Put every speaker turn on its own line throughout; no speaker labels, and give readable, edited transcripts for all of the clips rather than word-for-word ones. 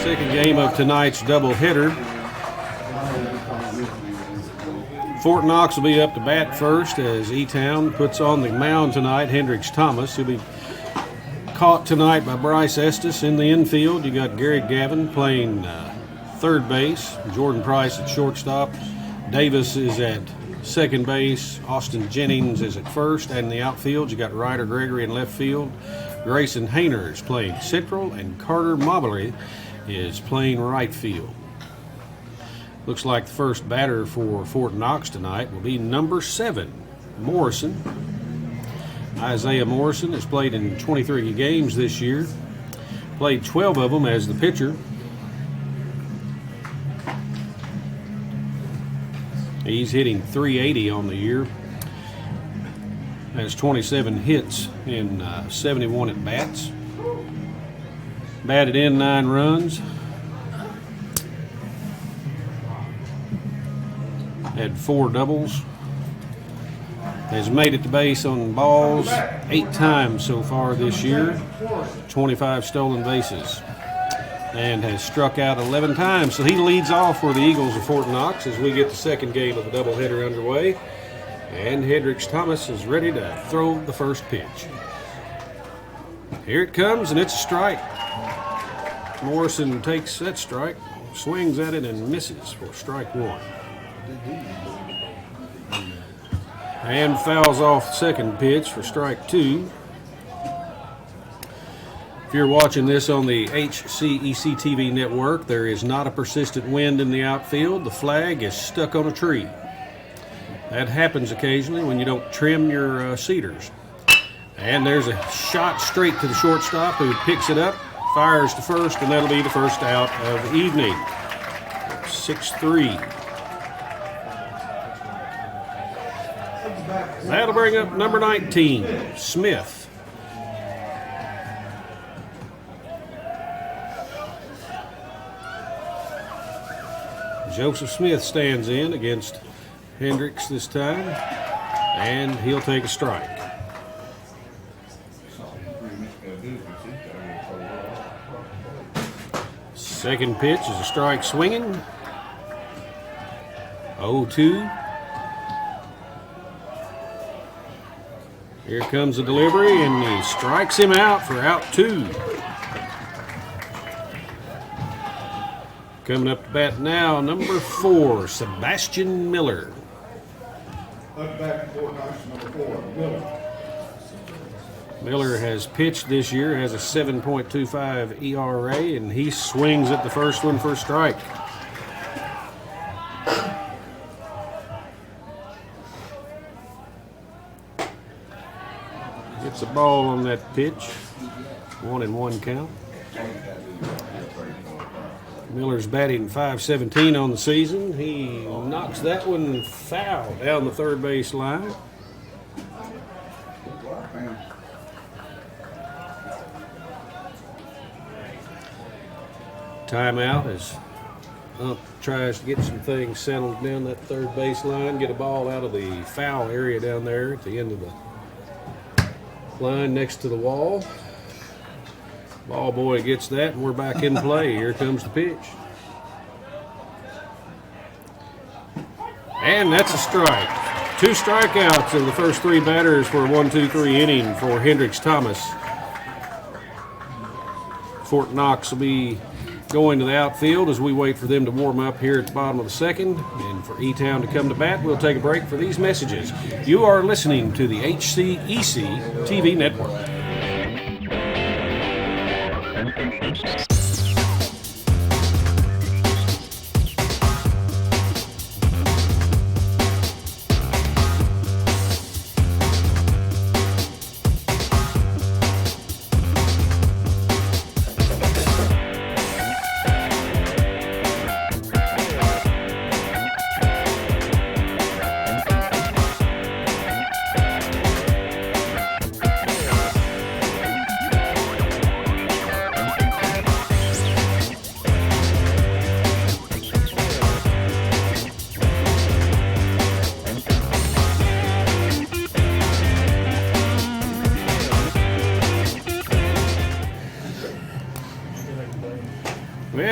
Second game of tonight's doubleheader. Fort Knox will be up to bat first as E-Town puts on the mound tonight. Hendricks Thomas, who'll be caught tonight by Bryce Estes in the infield. You got Gary Gavin playing third base, Jordan Price at shortstop. Davis is at second base. Austin Jennings is at first, and in the outfield you got Ryder Gregory in left field. Grayson Hayner is playing central, and Carter Mobley is playing right field. Looks like the first batter for Fort Knox tonight will be number 7, Morrison. Isaiah Morrison has played in 23 games this year, played 12 of them as the pitcher. He's hitting .380 on the year, has 27 hits in 71 at-bats. Batted in 9 runs. Had 4 doubles. Has made it to base on balls 8 times so far this year. 25 stolen bases. And has struck out 11 times. So he leads off for the Eagles of Fort Knox as we get the second game of the doubleheader underway. And Hendricks Thomas is ready to throw the first pitch. Here it comes, and it's a strike. Morrison takes that strike, swings at it, and misses for strike 1. And fouls off the second pitch for strike 2. If you're watching this on the HCEC-TV network, there is not a persistent wind in the outfield. The flag is stuck on a tree. That happens occasionally when you don't trim your cedars. And there's a shot straight to the shortstop, who picks it up, fires to first, and that'll be the first out of the evening. 6-3. That'll bring up number 19, Smith. Joseph Smith stands in against Hendricks this time, and he'll take a strike. Second pitch is a strike swinging. 0-2. Here comes the delivery, and he strikes him out for out 2. Coming up to bat now, number 4, Sebastian Miller.
Up back to Fort Knox, number 4, Miller.
Miller has pitched this year, has a 7.25 ERA, and he swings at the first one for a strike. Gets a ball on that pitch. 1-1 count. Miller's batting .517 on the season. He knocks that one foul down the third base line. Timeout as Ump tries to get some things settled down that third base line, get a ball out of the foul area down there at the end of the line next to the wall. Ball boy gets that, and we're back in play. Here comes the pitch. And that's a strike. 2 strikeouts in the first 3 batters for a 1-2-3 inning for Hendricks Thomas. Fort Knox will be going to the outfield as we wait for them to warm up here at the bottom of the second. And for E-Town to come to bat, we'll take a break for these messages. You are listening to the HCEC-TV network.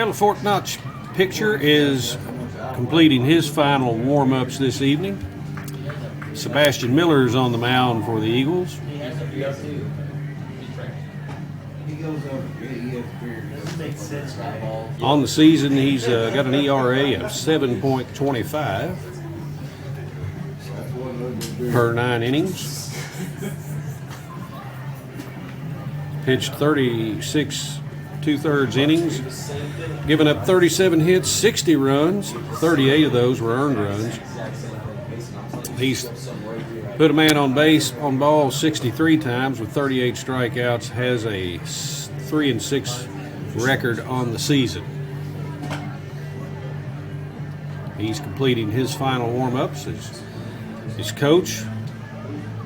Well, the Fort Knox pitcher is completing his final warm-ups this evening. Sebastian Miller is on the mound for the Eagles. On the season, he's got an ERA of 7.25 per 9 innings. Pitched 36 2/3 innings, given up 37 hits, 60 runs. 38 of those were earned runs. He's put a man on base on balls 63 times with 38 strikeouts. Has a 3-6 record on the season. He's completing his final warm-ups. His coach,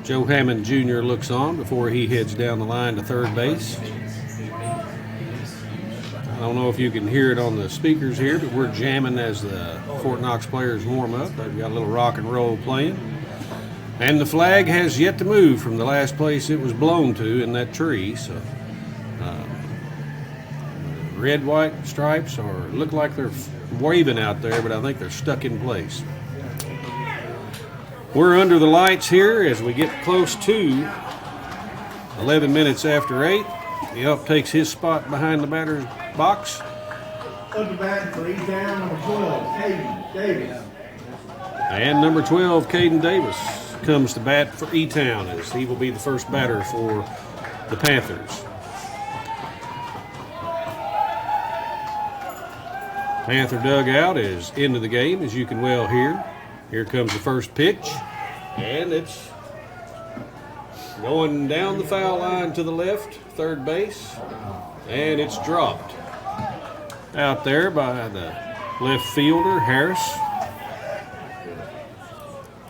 Joe Hammond Jr., looks on before he heads down the line to third base. I don't know if you can hear it on the speakers here, but we're jamming as the Fort Knox players warm up. They've got a little rock and roll playing. And the flag has yet to move from the last place it was blown to in that tree. So, red, white stripes look like they're waving out there, but I think they're stuck in place. We're under the lights here as we get close to 11 minutes after 8. The ump takes his spot behind the batter's box.
Up the bat for E-Town, number 12, Caden Davis.
And number 12, Caden Davis, comes to bat for E-Town as he will be the first batter for the Panthers. Panther dugout is into the game, as you can well hear. Here comes the first pitch, and it's going down the foul line to the left, third base, and it's dropped out there by the left fielder, Harris.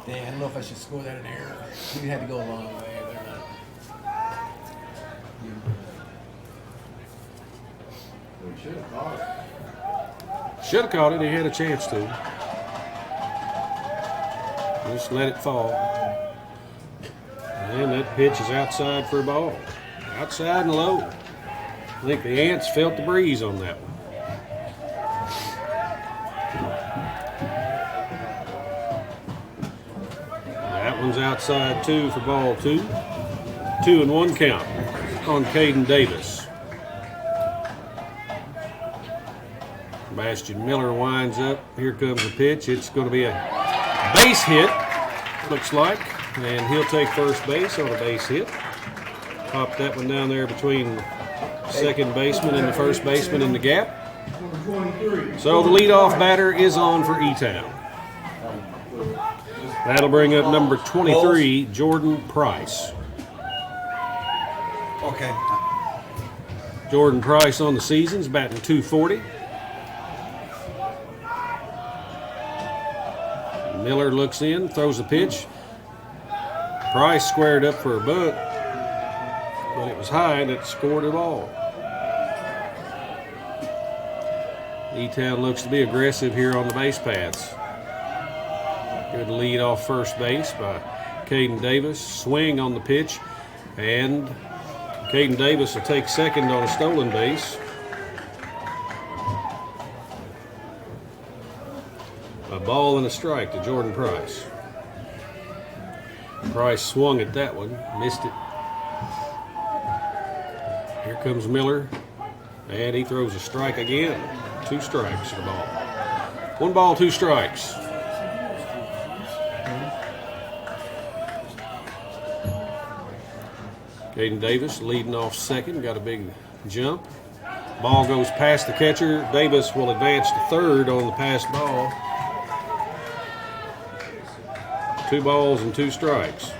Dang, I don't know if I should score that in error. We had to go a long way.
We should have caught it.
Should have caught it. He had a chance to. Just let it fall. And that pitch is outside for a ball. Outside and low. I think the Ants felt the breeze on that one. That one's outside too for ball 2. 2-1 count on Caden Davis. Sebastian Miller winds up. Here comes the pitch. It's going to be a base hit, looks like, and he'll take first base on a base hit. Pop that one down there between the second baseman and the first baseman in the gap.
Number 23.
So the leadoff batter is on for E-Town. That'll bring up number 23, Jordan Price.
Okay.
Jordan Price on the season's batting .240. Miller looks in, throws a pitch. Price squared up for a bunt, but it was high and it scored a ball. E-Town looks to be aggressive here on the base paths. Good lead off first base by Caden Davis. Swing on the pitch, and Caden Davis will take second on a stolen base. A ball and a strike to Jordan Price. Price swung at that one, missed it. Here comes Miller, and he throws a strike again. 2 strikes to the ball. 1 ball, 2 strikes. Caden Davis leading off second, got a big jump. Ball goes past the catcher. Davis will advance to third on the passed ball. 2 balls and 2 strikes.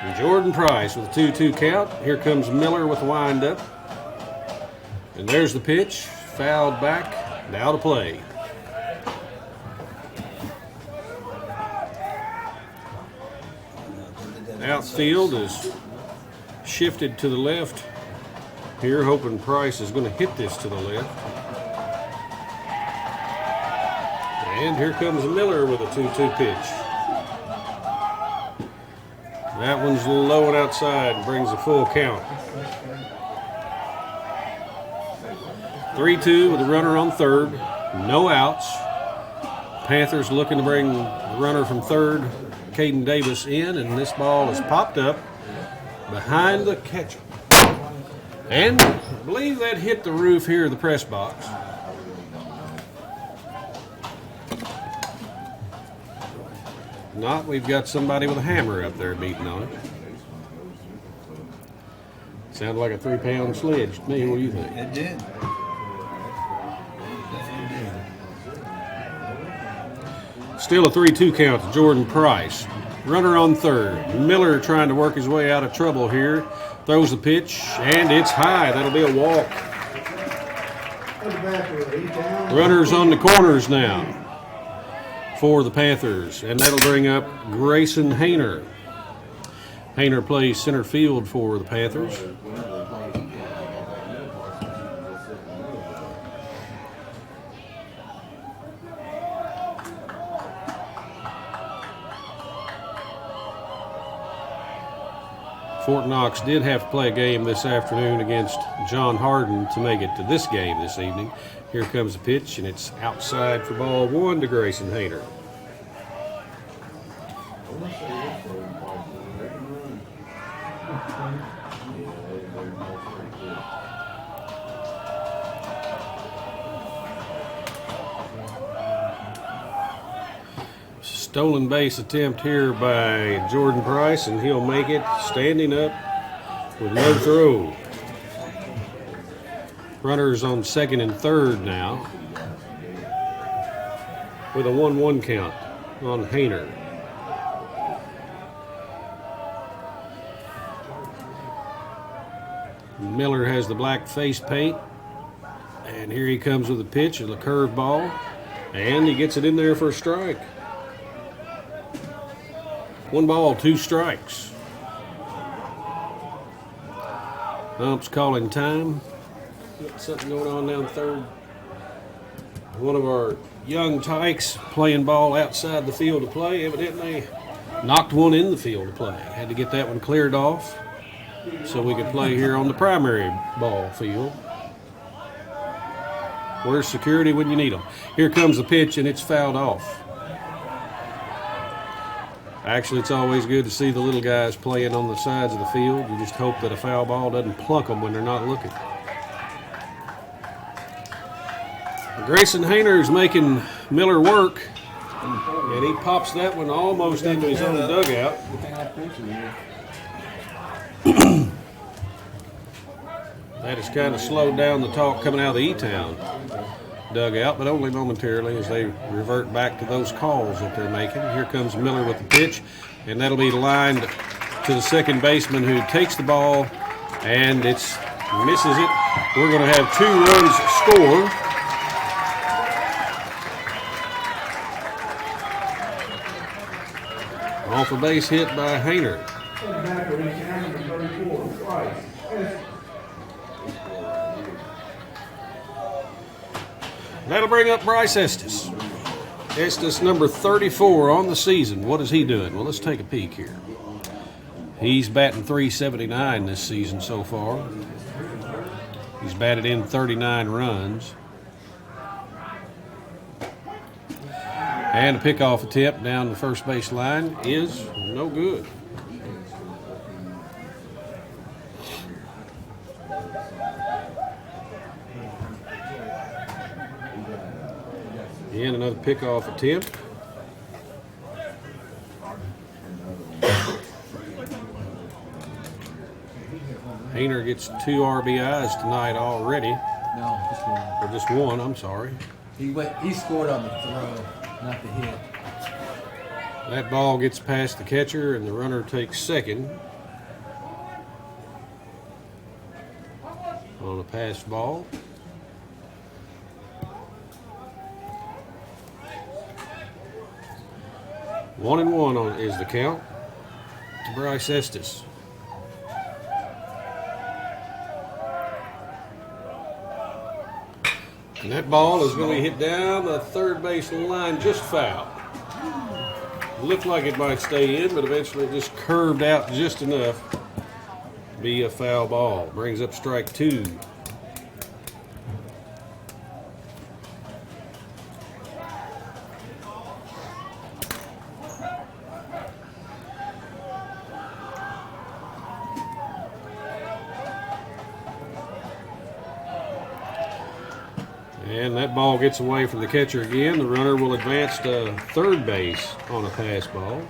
And Jordan Price with a 2-2 count. Here comes Miller with a windup. And there's the pitch. Fouled back. Now to play. Outfield is shifted to the left. Here, hoping Price is going to hit this to the left. And here comes Miller with a 2-2 pitch. That one's low and outside and brings a full count. 3-2 with a runner on third. No outs. Panthers looking to bring the runner from third, Caden Davis, in, and this ball is popped up behind the catcher. And I believe that hit the roof here of the press box. Not, we've got somebody with a hammer up there beating on it. Sounded like a 3-pound sledge to me. What do you think?
It did.
Still a 3-2 count to Jordan Price. Runner on third. Miller trying to work his way out of trouble here. Throws the pitch, and it's high. That'll be a walk. Runners on the corners now for the Panthers, and that'll bring up Grayson Hayner. Hayner plays center field for the Panthers. Fort Knox did have to play a game this afternoon against John Hardin to make it to this game this evening. Here comes the pitch, and it's outside for ball one to Grayson Hayner. Stolen base attempt here by Jordan Price, and he'll make it standing up with no throw. Runners on second and third now with a 1-1 count on Hayner. Miller has the black face paint, and here he comes with a pitch and a curve ball, and he gets it in there for a strike. 1 ball, 2 strikes. Ump's calling time. Got something going on down third. One of our young tykes playing ball outside the field of play evidently knocked one in the field of play. Had to get that one cleared off so we could play here on the primary ball field. Where's security when you need them? Here comes the pitch, and it's fouled off. Actually, it's always good to see the little guys playing on the sides of the field. You just hope that a foul ball doesn't plunk them when they're not looking. Grayson Hayner's making Miller work, and he pops that one almost into his own dugout. That has kind of slowed down the talk coming out of the E-Town dugout, but only momentarily as they revert back to those calls that they're making. Here comes Miller with the pitch, and that'll be lined to the second baseman, who takes the ball, and it's misses it. We're going to have 2 runs score. Off a base hit by Hayner. That'll bring up Bryce Estes. Estes, number 34 on the season. What is he doing? Well, let's take a peek here. He's batting .379 this season so far. He's batted in 39 runs. And a pickoff attempt down the first base line is no good. And another pickoff attempt. Hayner gets 2 RBIs tonight already.
No, just one.
Or just one, I'm sorry.
He scored on the throw, not the hit.
That ball gets past the catcher, and the runner takes second on a pass ball. 1-1 is the count to Bryce Estes. And that ball is going to be hit down the third base line, just foul. Looked like it might stay in, but eventually it just curved out just enough to be a foul ball. Brings up strike 2. And that ball gets away from the catcher again. The runner will advance to third base on a pass ball.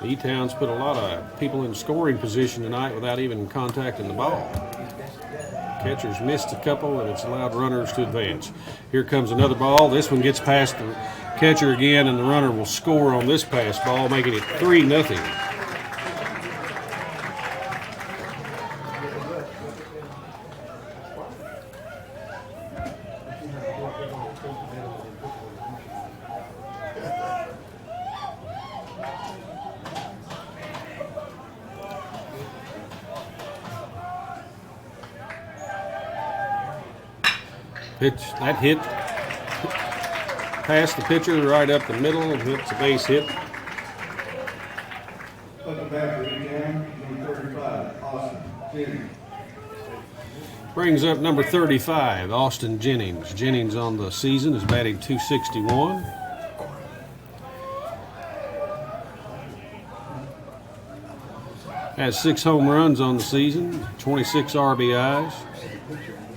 E-Town's put a lot of people in scoring position tonight without even contacting the ball. Catcher's missed a couple, and it's allowed runners to advance. Here comes another ball. This one gets past the catcher again, and the runner will score on this pass ball, making it 3-0. Pitch, that hit past the pitcher right up the middle and hits a base hit.
Up the bat for E-Town, number 35, Austin Jennings.
Brings up number 35, Austin Jennings. Jennings on the season is batting .261. Has 6 home runs on the season, 26 RBIs.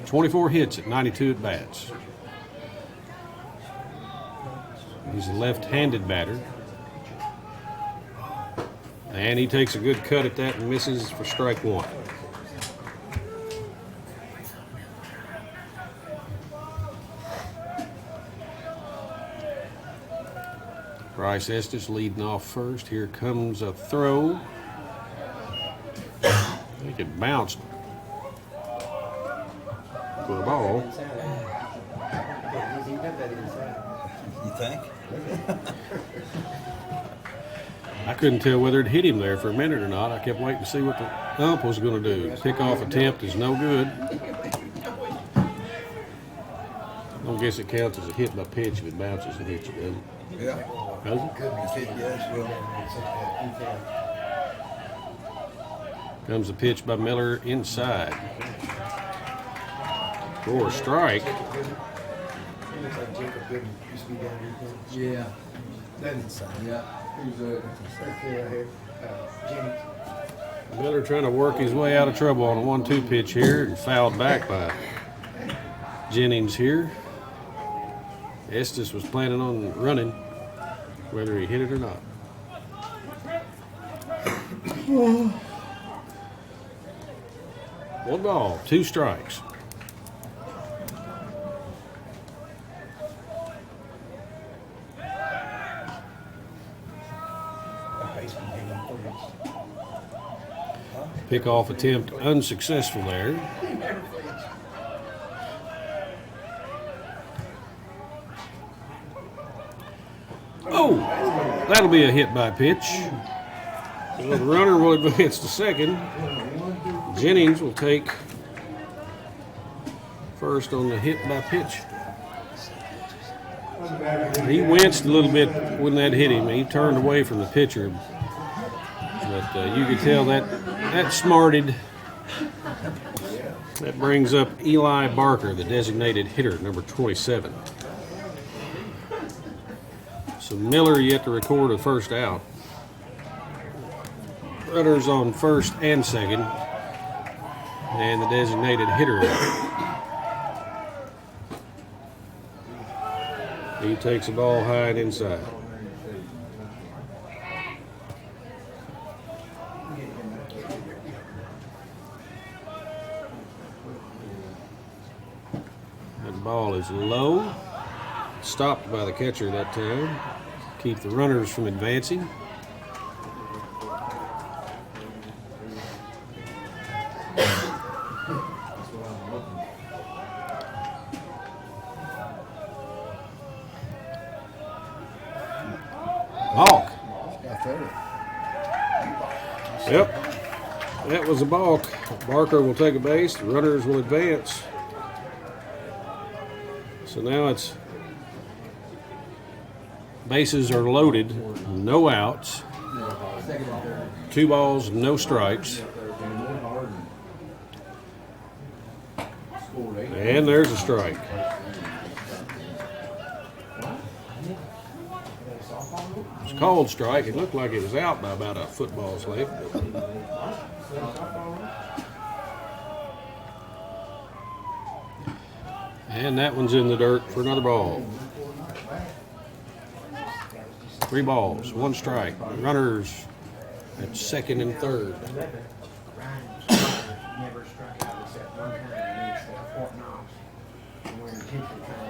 24 hits at 92 at-bats. He's a left-handed batter. And he takes a good cut at that and misses for strike 1. Bryce Estes leading off first. Here comes a throw. I think it bounced for a ball.
You think?
I couldn't tell whether it hit him there for a minute or not. I kept waiting to see what the ump was going to do. Pickoff attempt is no good. I guess it counts as a hit by pitch if it bounces and hits you, doesn't it?
Yeah.
Does it?
If it does, well,
Comes a pitch by Miller inside. For a strike.
Yeah.
Yeah. Who's right here? Jennings.
Miller trying to work his way out of trouble on a 1-2 pitch here and fouled back by Jennings here. Estes was planning on running, whether he hit it or not. One ball, 2 strikes. Pickoff attempt unsuccessful there. Oh, that'll be a hit by pitch. So the runner will advance to second. Jennings will take first on the hit by pitch. He winced a little bit when that hit him. He turned away from the pitcher. But you could tell that smarted. That brings up Eli Barker, the designated hitter, number 27. So Miller yet to record a first out. Runners on first and second. And the designated hitter. He takes the ball high and inside. That ball is low. Stopped by the catcher that time. Keep the runners from advancing. Balk. Yep. That was a balk. Barker will take a base. The runners will advance. So now it's bases are loaded, no outs, 2 balls, no strikes. And there's a strike. It's a called strike. It looked like it was out by about a football's length. And that one's in the dirt for another ball. 3 balls, 1 strike. Runners at second and third.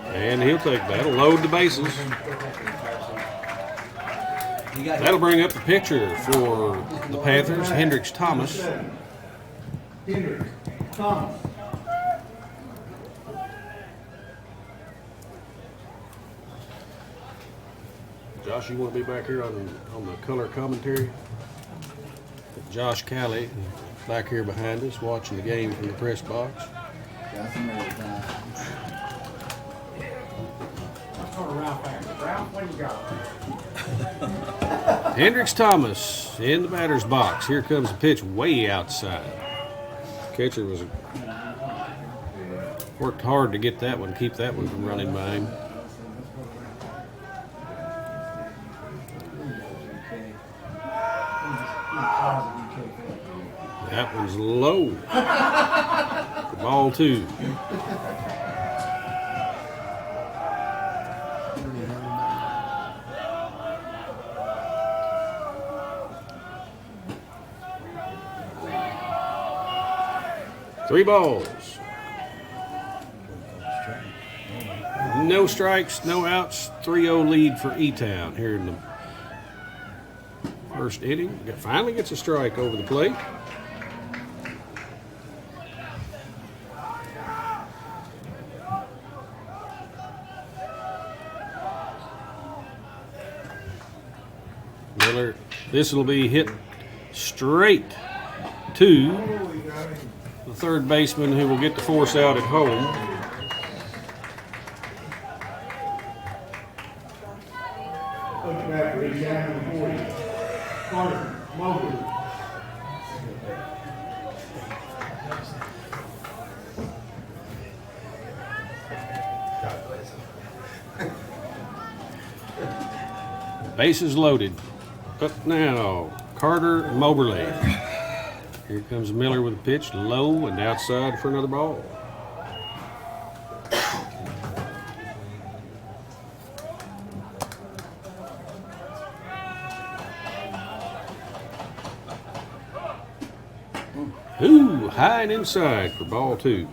And he'll take that. Load the bases. That'll bring up the pitcher for the Panthers, Hendricks Thomas.
Hendricks Thomas.
Josh, you want to be back here on the color commentary? Josh Calley back here behind us watching the game from the press box. Hendricks Thomas in the batter's box. Here comes the pitch way outside. Catcher worked hard to get that one, keep that one from running by him. That one's low. For ball 2. Three balls. No strikes, no outs. 3-0 lead for E-Town here in the first inning. Finally gets a strike over the plate. Miller, this will be hit straight to the third baseman, who will get the force out at home.
Looking back for example 40. Carter Mobley.
Bases loaded. Up now, Carter Moberly. Here comes Miller with a pitch, low and outside for another ball. Ooh, high and inside for ball 2.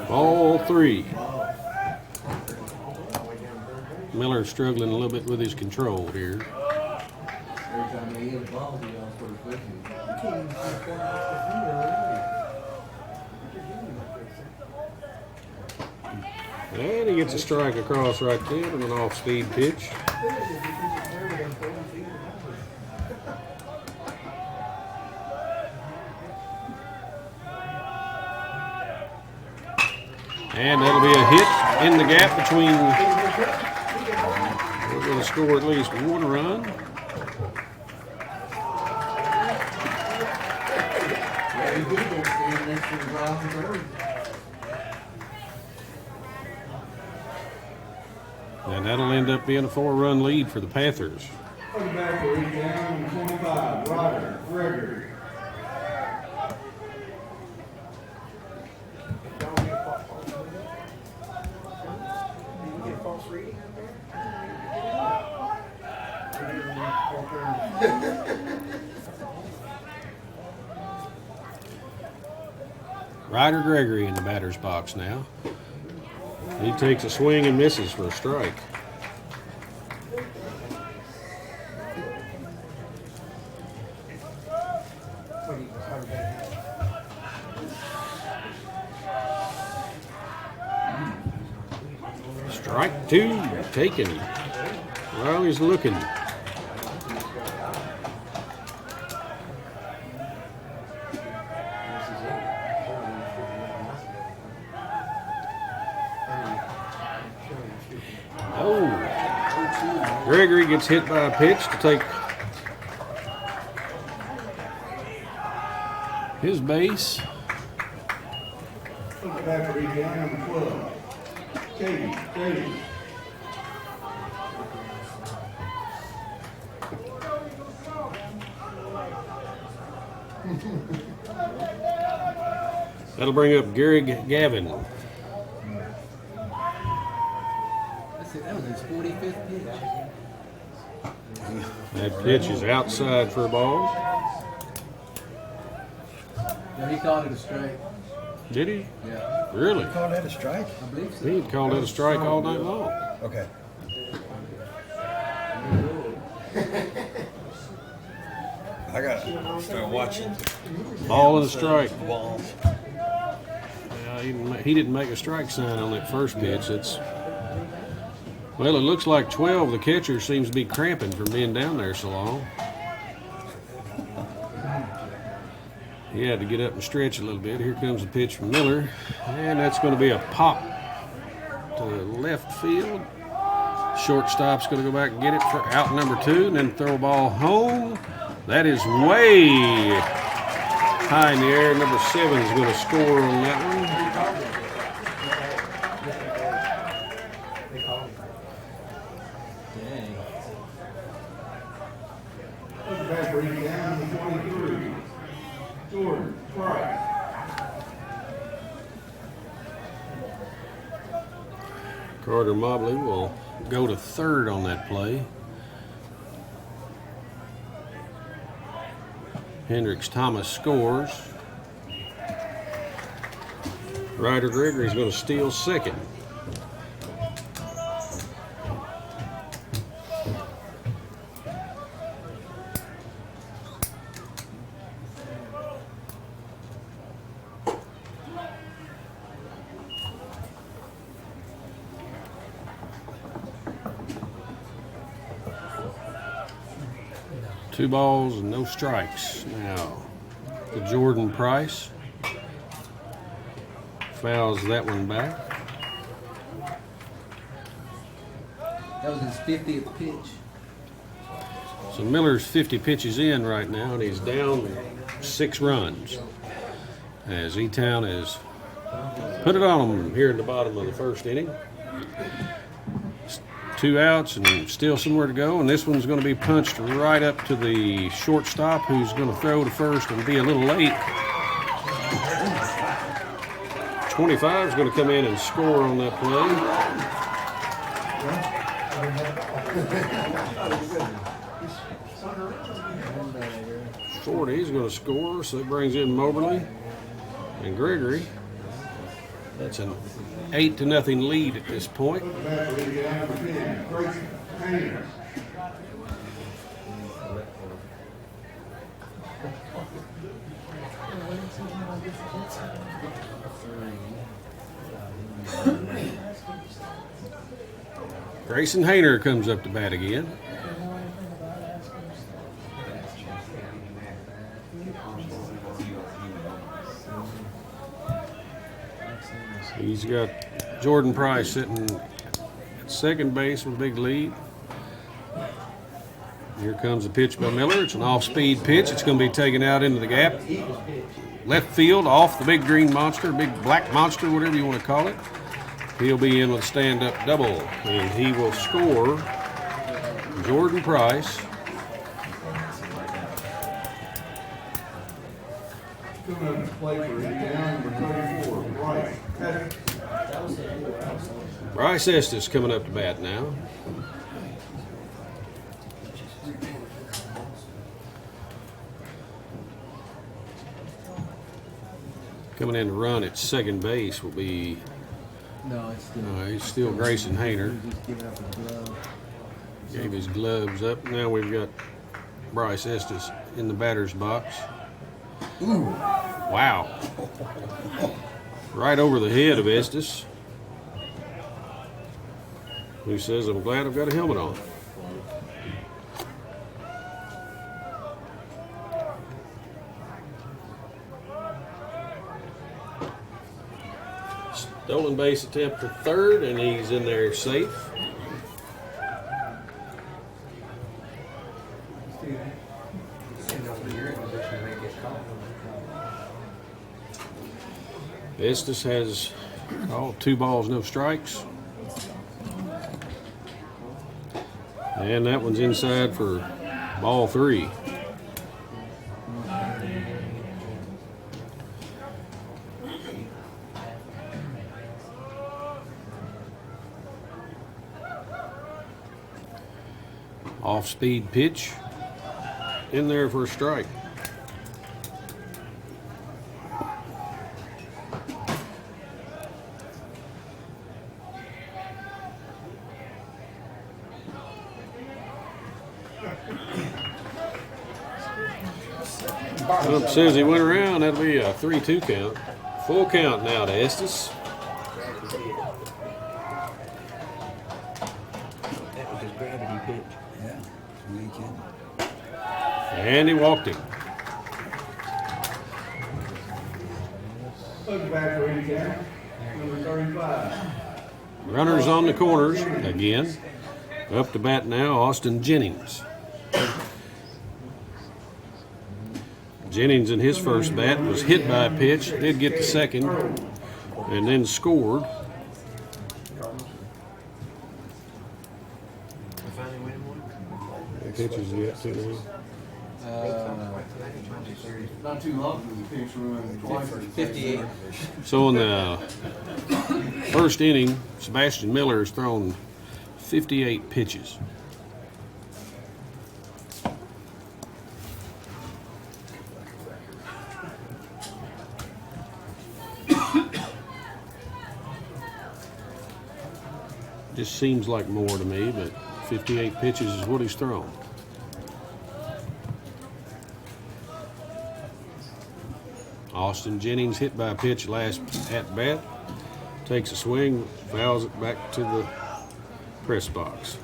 Ball 3. Miller struggling a little bit with his control here. And he gets a strike across right there on an off-speed pitch. And that'll be a hit in the gap between. We're going to score at least 1 run. And that'll end up being a 4-run lead for the Panthers.
Looking back for example 25. Ryder Gregory.
Ryder Gregory in the batter's box now. He takes a swing and misses for a strike. Strike two taken. Well, he's looking. Oh, Gregory gets hit by a pitch to take his base.
Put it back for ETH number 12. Katie.
That'll bring up Gary Gavin.
That was his 45th pitch.
That pitch is outside for a ball.
No, he called it a strike.
Did he?
Yeah,
Really?
You call that a strike?
I believe so.
He called that a strike all night long.
Okay. I gotta start watching
Ball and a strike.
balls.
Yeah, he didn't make a strike sign on that first pitch. Well, it looks like 12. The catcher seems to be cramping from being down there so long. He had to get up and stretch a little bit. Here comes the pitch from Miller, and that's going to be a pop to left field. Shortstop's going to go back and get it for out number 2, and then throw a ball home. That is way high in the air. Number 7 is going to score on that one.
Dang.
Put it back for ETH number 23. Jordan Price.
Carter Mobley will go to third on that play. Hendricks Thomas scores. Ryder Gregory's going to steal second. Two balls and no strikes. Now, to Jordan Price. Fouls that one back.
That was his 50th pitch.
So Miller's 50 pitches in right now, and he's down 6 runs. As E-Town has put it on them here in the bottom of the first inning. 2 outs and still somewhere to go, and this one's going to be punched right up to the shortstop, who's going to throw to first and be a little late. 25 is going to come in and score on that play. Shorty's going to score, so it brings in Moberly and Gregory. That's an 8-0 lead at this point.
Put it back for ETH number 10. Grayson Haynes.
Grayson Hayner comes up to bat again. He's got Jordan Price sitting at second base with a big lead. Here comes a pitch by Miller. It's an off-speed pitch. It's going to be taken out into the gap. Left field, off the big green monster, big black monster, whatever you want to call it. He'll be in with a stand-up double, and he will score. Jordan Price.
Coming up to play for ETH number 34.
Bryce Estes coming up to bat now. Coming in to run at second base will be
No, it's still.
he's still Grayson Hayner.
Just giving up his glove.
Gave his gloves up. Now we've got Bryce Estes in the batter's box. Ooh. Wow. Right over the head of Estes. who says, "I'm glad I've got a helmet on." Stolen base attempt for third, and he's in there safe. Estes has 2 balls, no strikes. And that one's inside for ball 3. Off-speed pitch in there for a strike. Ump says he went around. That'll be a 3-2 count. Full count now to Estes.
That was his gravity pitch.
Yeah, weekend.
And he walked him.
Looking back for Eaton, number 35.
Runners on the corners again. Up to bat now, Austin Jennings. Jennings in his first bat was hit by a pitch, did get the second, and then scored. Pitches yet too.
Not too long for the pitch run twice.
58.
So in the first inning, Sebastian Miller has thrown 58 pitches. Just seems like more to me, but 58 pitches is what he's thrown. Austin Jennings hit by a pitch last at bat. Takes a swing, fouls it back to the press box.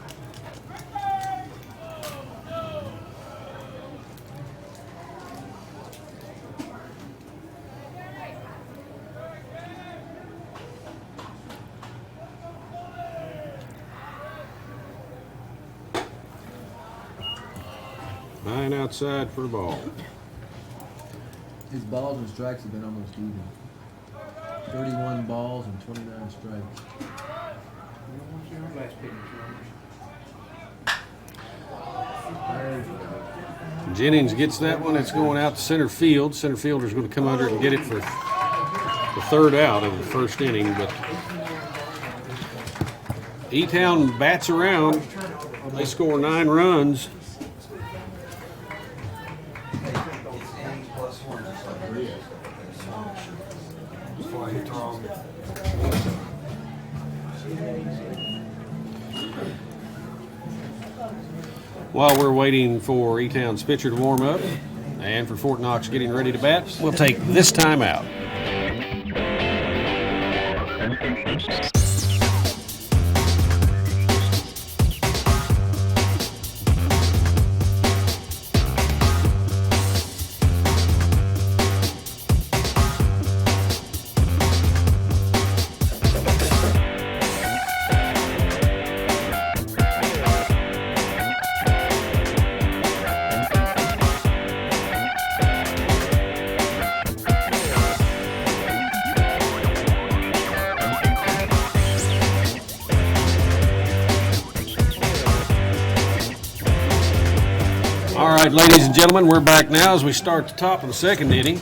Line outside for a ball.
His balls and strikes have been almost even. 31 balls and 29 strikes.
Jennings gets that one. It's going out to center field. Center fielder's going to come under and get it for the third out of the first inning. But E-Town bats around. They score 9 runs. While we're waiting for E-Town's pitcher to warm up and for Fort Knox getting ready to bat, we'll take this time out. All right, ladies and gentlemen, we're back now as we start the top of the second inning.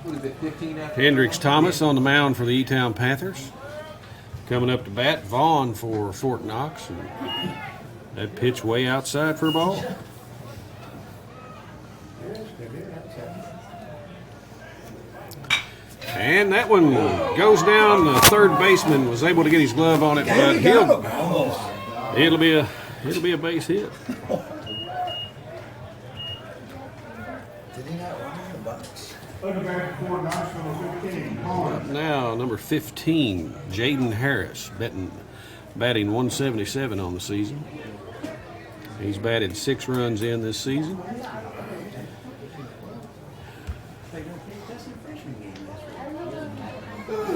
What is it, 15 after?
Hendricks Thomas on the mound for the E-Town Panthers. Coming up to bat, Vaughn for Fort Knox. And that pitch way outside for a ball. And that one goes down. The third baseman was able to get his glove on it, but it'll be a base hit.
Did he not run in the box?
Looking back for Fort Knox, number 15.
Up now, number 15, Jaden Harris, batting batting 177 on the season. He's batted 6 runs in this season.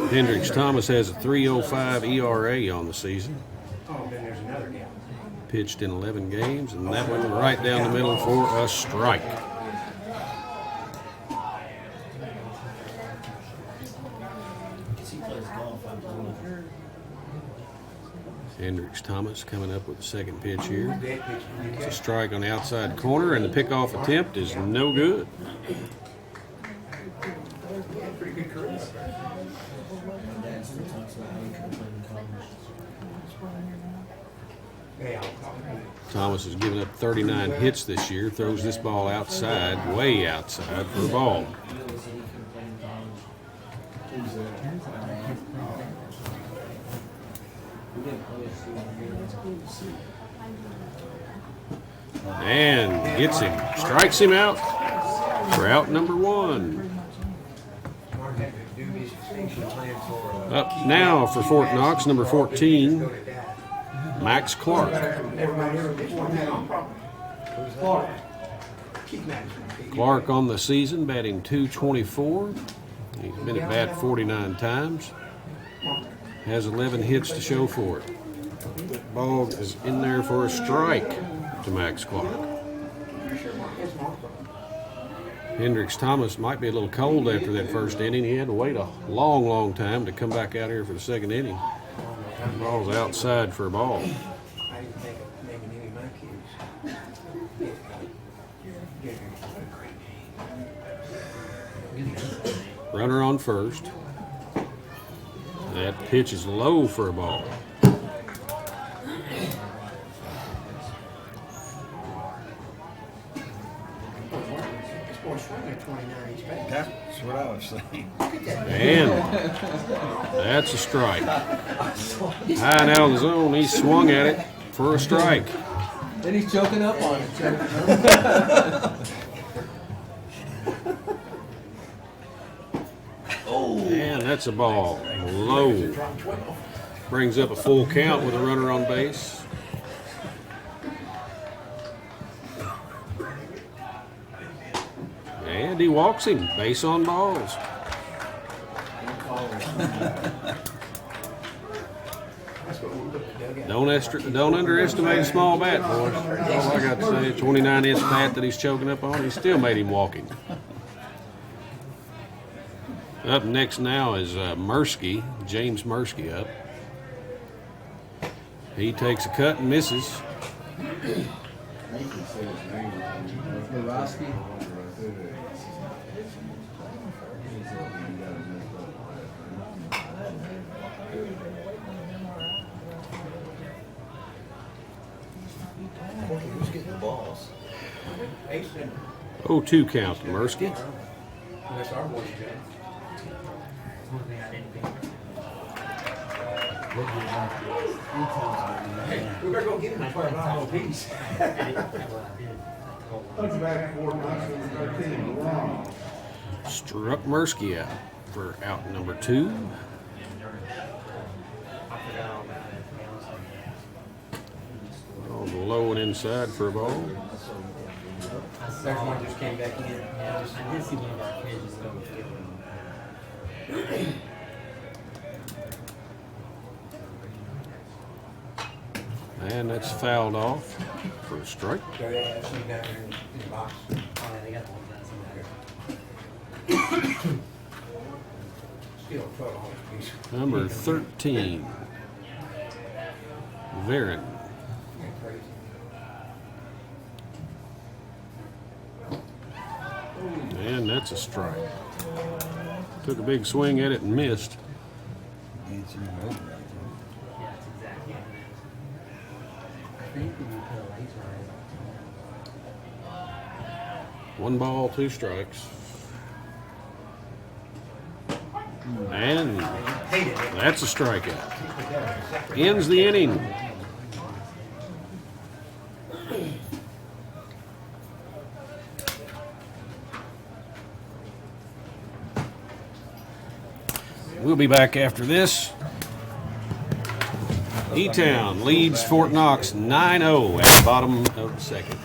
Hendricks Thomas has a 3.05 ERA on the season. Pitched in 11 games, and that went right down the middle for a strike. Hendricks Thomas coming up with the second pitch here. It's a strike on the outside corner, and the pickoff attempt is no good. Thomas has given up 39 hits this year, throws this ball outside, way outside for a ball. And gets him, strikes him out for out number 1. Up now for Fort Knox, number 14, Max Clark. Clark on the season, batting .224. He's been at bat 49 times. Has 11 hits to show for it. Ball is in there for a strike to Max Clark. Hendricks Thomas might be a little cold after that first inning. He had to wait a long, long time to come back out here for the second inning. Ball's outside for a ball. Runner on first. That pitch is low for a ball.
That's what I was saying.
And that's a strike. High and out of the zone, he swung at it for a strike.
Then he's choking up on it.
And that's a ball. Low. Brings up a full count with a runner on base. And he walks him. Base on balls. Don't underestimate a small bat, boys. That's all I got to say. 29-inch bat that he's choking up on. He still made him walk him. Up next now is Mursky, James Mursky up. He takes a cut and misses.
Who's getting the balls?
0-2 count to Mursky.
We better go get him a piece.
Struck Mursky out for out number 2. Oh, low and inside for a ball.
There's one just came back in. Yeah, I did see one of our kids go.
And that's fouled off for a strike. Number 13, Varon. And that's a strike. Took a big swing at it and missed. One ball, 2 strikes. And that's a strikeout. Ends the inning. We'll be back after this. E-Town leads Fort Knox 9-0 at the bottom of the second.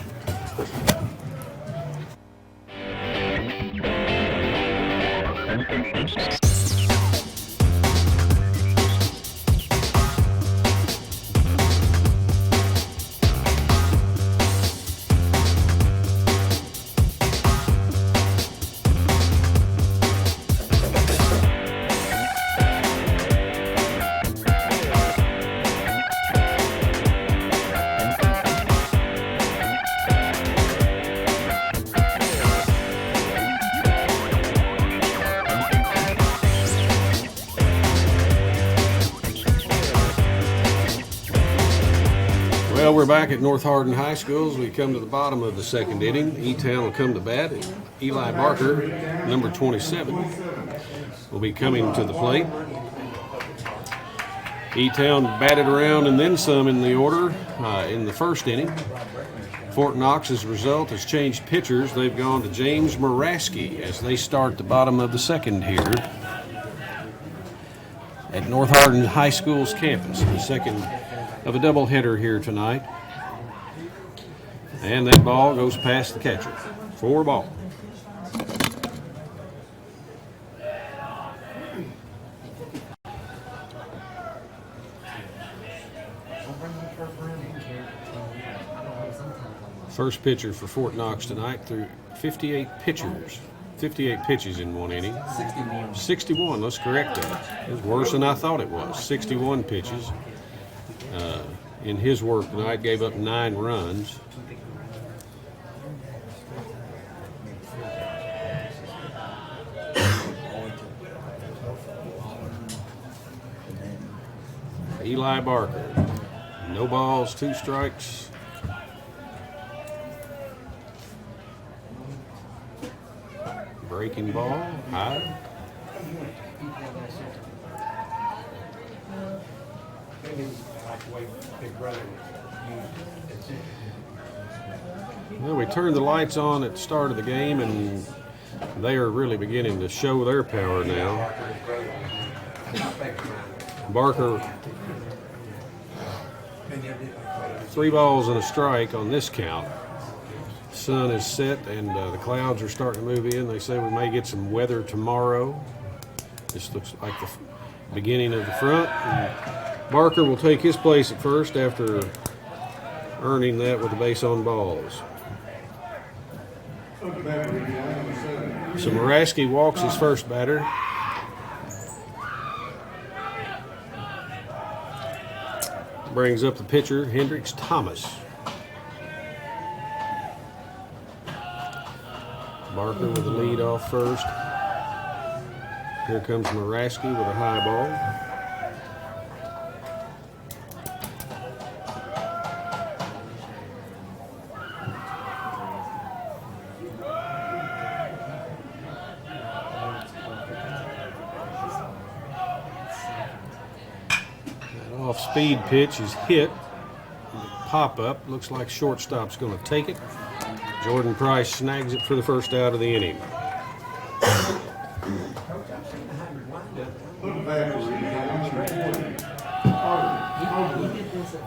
Well, we're back at North Hardin High School as we come to the bottom of the second inning. E-Town will come to bat. Eli Barker, number 27, will be coming to the plate. E-Town batted around and then some in the order in the first inning. Fort Knox, as a result, has changed pitchers. They've gone to James Muraski as they start the bottom of the second here at North Hardin High School's campus. The second of a doubleheader here tonight. And that ball goes past the catcher. 4 ball. First pitcher for Fort Knox tonight through 58 pitchers. 58 pitches in one inning.
61.
61, let's correct that. It was worse than I thought it was. 61 pitches. In his work tonight, gave up 9 runs. Eli Barker, no balls, 2 strikes. Breaking ball, high. Well, we turned the lights on at the start of the game, and they are really beginning to show their power now. Barker, 3 balls and a strike on this count. Sun is set, and the clouds are starting to move in. They say we may get some weather tomorrow. This looks like the beginning of the front. And Barker will take his place at first after earning that with the base on balls. So Muraski walks his first batter. Brings up the pitcher, Hendricks Thomas. Barker with the lead off first. Here comes Muraski with a high ball. Off-speed pitch is hit. Pop-up. Looks like shortstop's going to take it. Jordan Price snags it for the first out of the inning.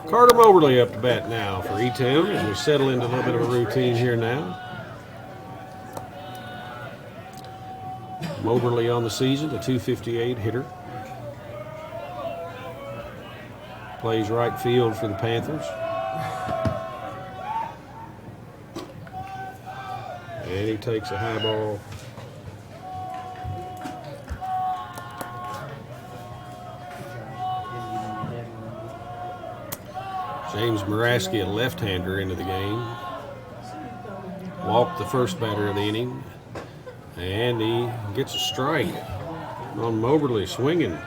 Carter Moberly up to bat now for E-Town as we settle into a little bit of a routine here now. Moberly on the season, a .258 hitter. Plays right field for the Panthers. And he takes a high ball. James Muraski, a left-hander, into the game. Walked the first batter of the inning. And he gets a strike on Moberly, swinging.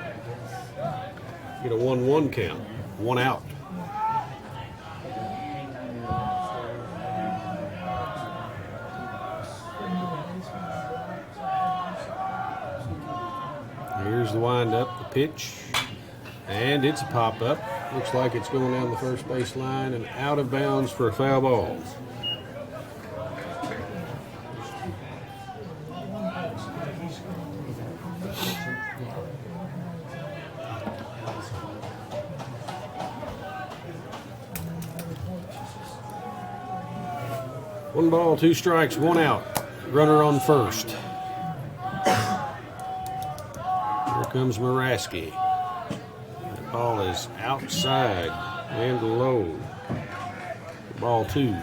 Get a 1-1 count. 1 out. Here's the windup, the pitch, and it's a pop-up. Looks like it's going down the first base line and out of bounds for a foul ball. 1 ball, 2 strikes, 1 out. Runner on first. Here comes Muraski. That ball is outside and low. Ball 2.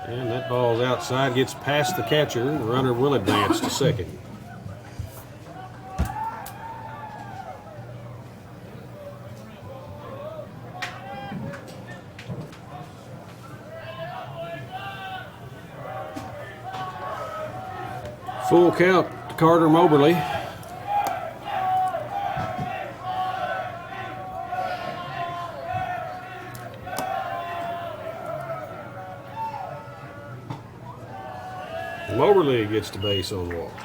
And that ball's outside, gets past the catcher, and the runner will advance to second. Full count to Carter Moberly. Moberly gets to base on walks.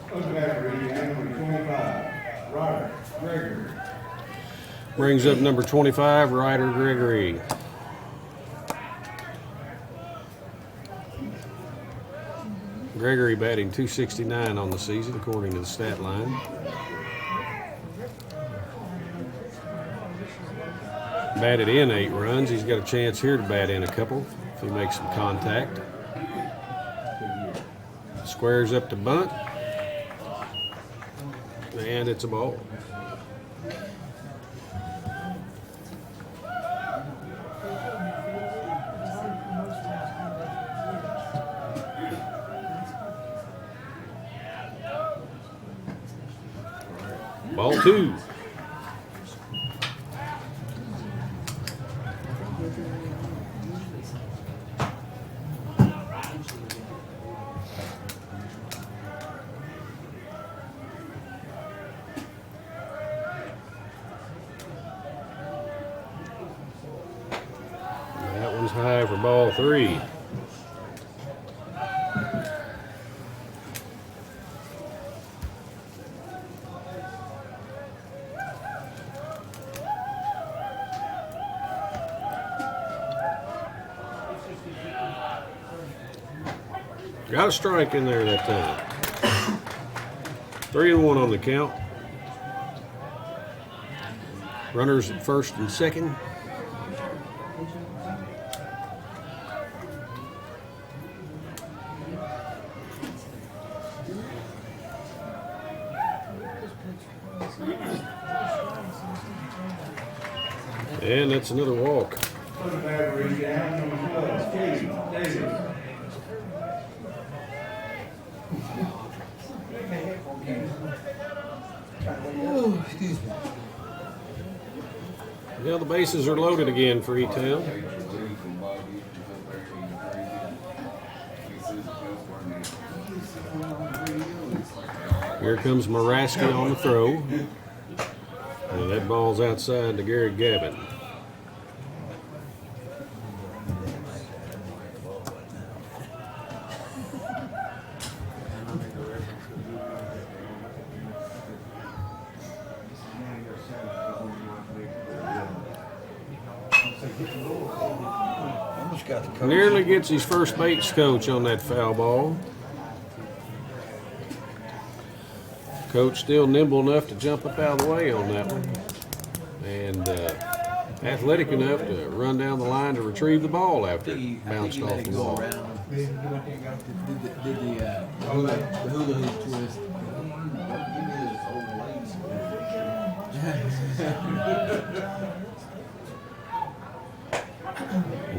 Comes back for Indiana, number 25, Ryder Gregory.
Brings up number 25, Ryder Gregory. Gregory batting .269 on the season, according to the stat line. Batted in 8 runs. He's got a chance here to bat in a couple if he makes some contact. Squares up to bunt. And it's a ball. Ball 2. That one's high for ball 3. Got a strike in there that time. 3-1 on the count. Runners at first and second. And that's another walk.
Comes back for Indiana, number 12, Katie Davis.
Oh, excuse me.
Now the bases are loaded again for E-Town. Here comes Muraski on the throw. And that ball's outside to Gary Gavin.
Almost got the coach.
Nearly gets his first base coach on that foul ball. Coach still nimble enough to jump up out of the way on that one. And athletic enough to run down the line to retrieve the ball after it bounced off the wall.
Did the hula hoop twist.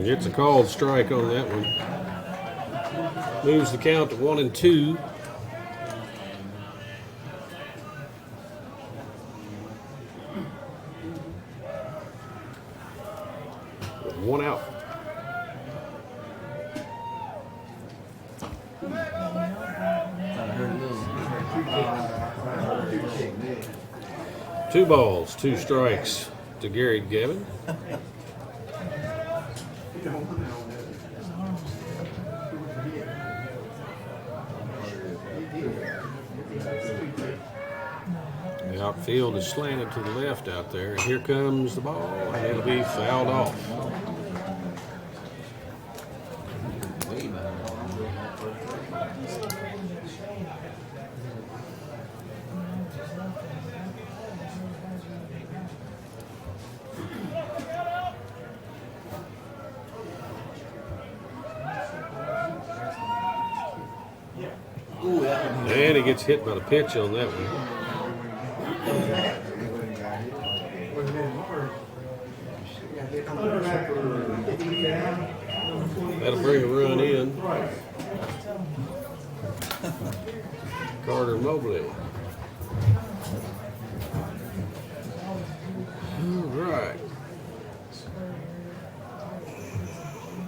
Gets a called strike on that one. Moves the count to 1-2. With 1 out.
Thought I heard a little.
2 balls, 2 strikes to Gary Gavin. The outfield is slanted to the left out there. And here comes the ball, and it'll be fouled off.
Ooh, that one.
And he gets hit by the pitch on that one.
Under that for E-Town, number 23.
That'll bring a run in.
Price.
Carter Mobley. All right.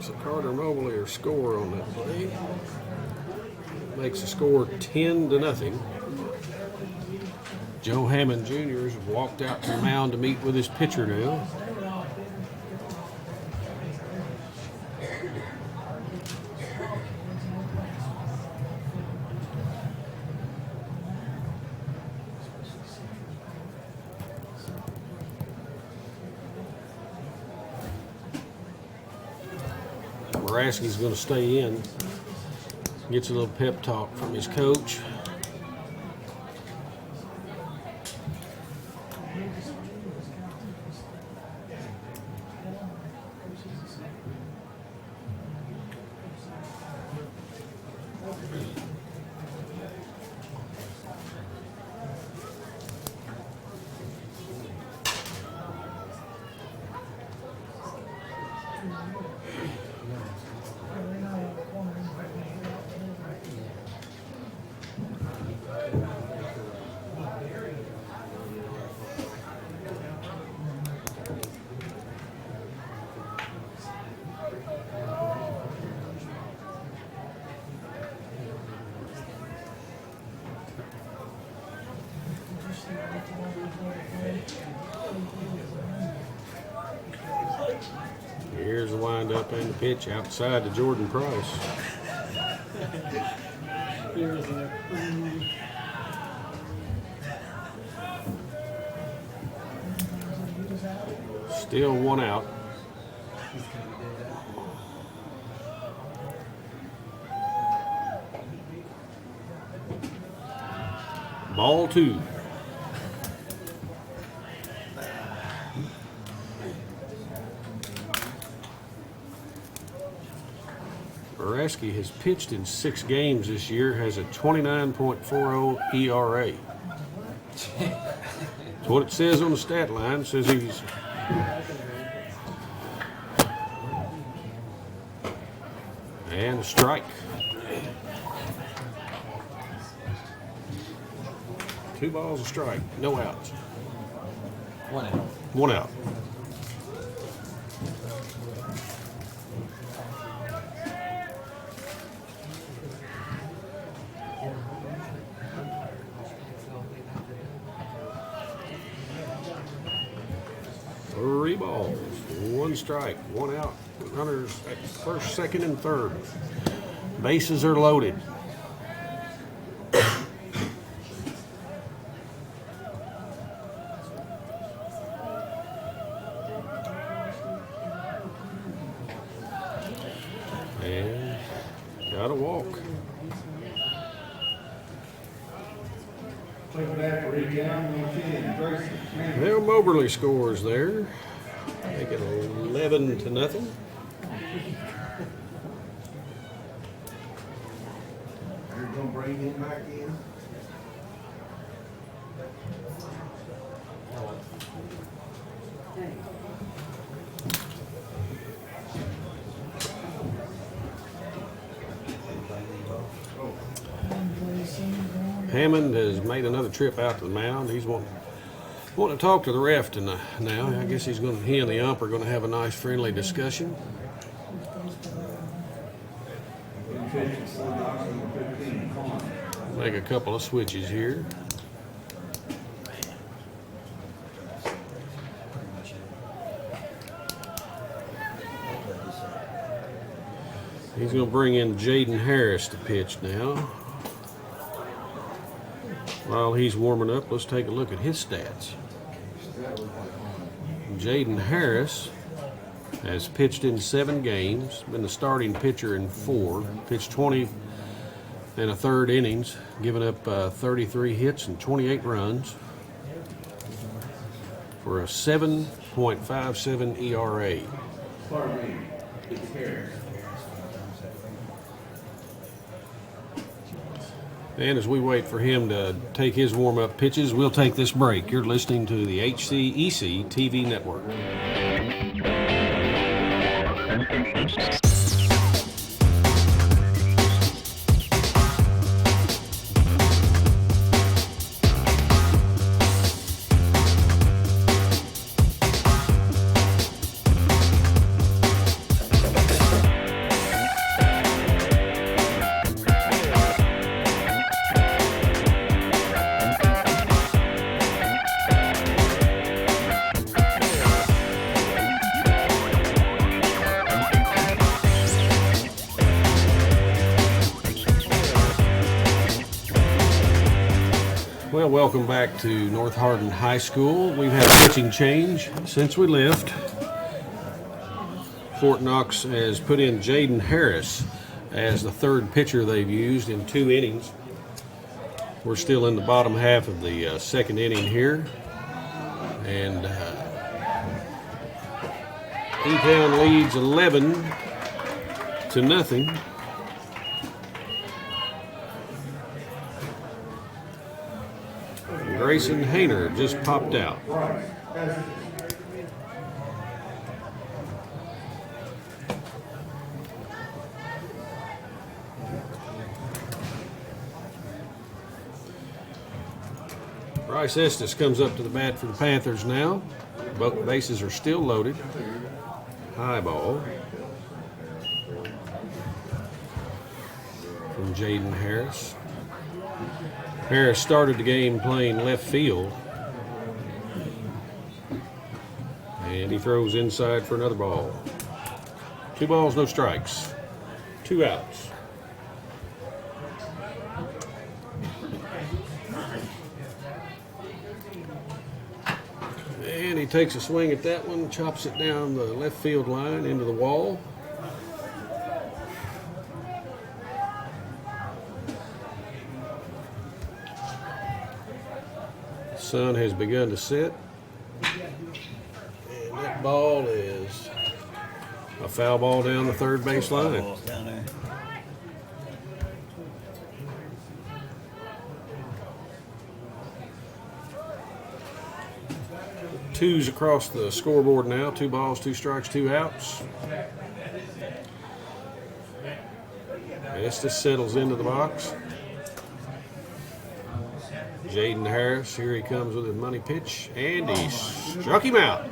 So Carter Mobley or score on that play. Makes the score 10-0. Joe Hammond Jr. has walked out to the mound to meet with his pitcher now. Maraski's going to stay in. Gets a little pep talk from his coach. Here's the windup and the pitch outside to Jordan Price. Still one out. Ball 2. Maraski has pitched in 6 games this year, has a 29.40 ERA. That's what it says on the stat line. It says he's and a strike. 2 balls, a strike, no outs.
1 out.
1 out. Three balls, 1 strike, 1 out. Runners at first, second, and third. Bases are loaded. And got a walk.
Taking that for E-Town, number 10, Grayson.
Well, Moberly scores there. Make it 11-0.
You're gonna bring him back in?
Hammond has made another trip out to the mound. He's wanting to talk to the ref now. I guess he and the ump are going to have a nice friendly discussion. Make a couple of switches here. He's going to bring in Jaden Harris to pitch now. While he's warming up, let's take a look at his stats. Jaden Harris has pitched in 7 games, been the starting pitcher in 4, pitched 20 1/3 innings, giving up 33 hits and 28 runs for a 7.57 ERA.
Pardon me, it's Harris.
And as we wait for him to take his warm-up pitches, we'll take this break. You're listening to the HCEC-TV network. Well, welcome back to North Hardin High School. We've had a pitching change since we left. Fort Knox has put in Jaden Harris as the third pitcher they've used in 2 innings. We're still in the bottom half of the second inning here. And E-Town leads 11-0. Grayson Hayner just popped out. Bryce Estes comes up to the bat for the Panthers now. Both bases are still loaded. High ball from Jaden Harris. Harris started the game playing left field. And he throws inside for another ball. 2 balls, no strikes. 2 outs. And he takes a swing at that one, chops it down the left field line into the wall. Sun has begun to set, and that ball is a foul ball down the third base line. Twos across the scoreboard now. 2 balls, 2 strikes, 2 outs. Estes settles into the box. Jaden Harris, here he comes with his money pitch, and he struck him out.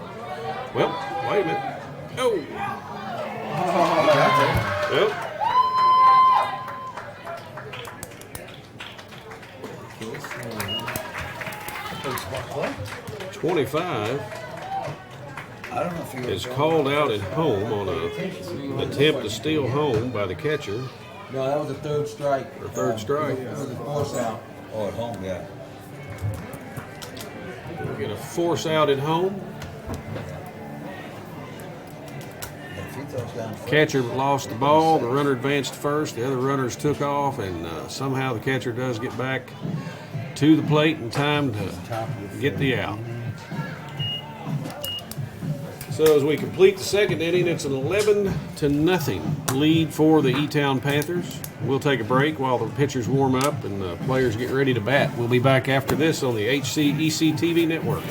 Well, wait a minute. Oh! Well. 25 is called out at home on an attempt to steal home by the catcher.
No, that was a third strike.
Or third strike.
It was a force out.
Oh, at home, yeah.
We're going to force out at home. Catcher lost the ball. The runner advanced first. The other runners took off, and somehow the catcher does get back to the plate in time to get the out. So as we complete the second inning, it's an 11-0 lead for the E-Town Panthers. We'll take a break while the pitchers warm up and the players get ready to bat. We'll be back after this on the HCEC-TV network.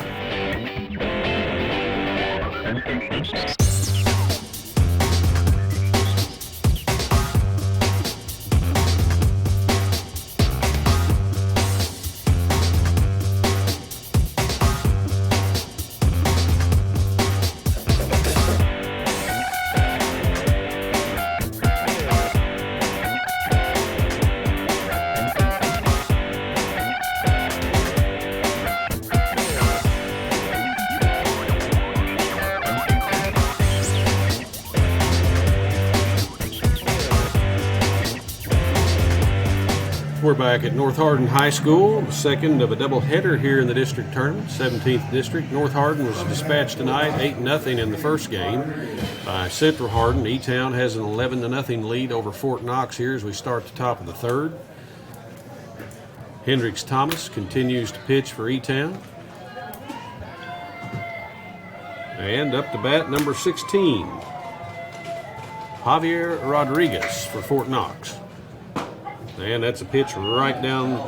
We're back at North Hardin High School, the second of a doubleheader here in the district tournament, 17th district. North Hardin was dispatched tonight 8-0 in the first game by Central Hardin. E-Town has an 11-0 lead over Fort Knox here as we start the top of the third. Hendricks Thomas continues to pitch for E-Town. And up to bat, number 16, Javier Rodriguez for Fort Knox. And that's a pitch right down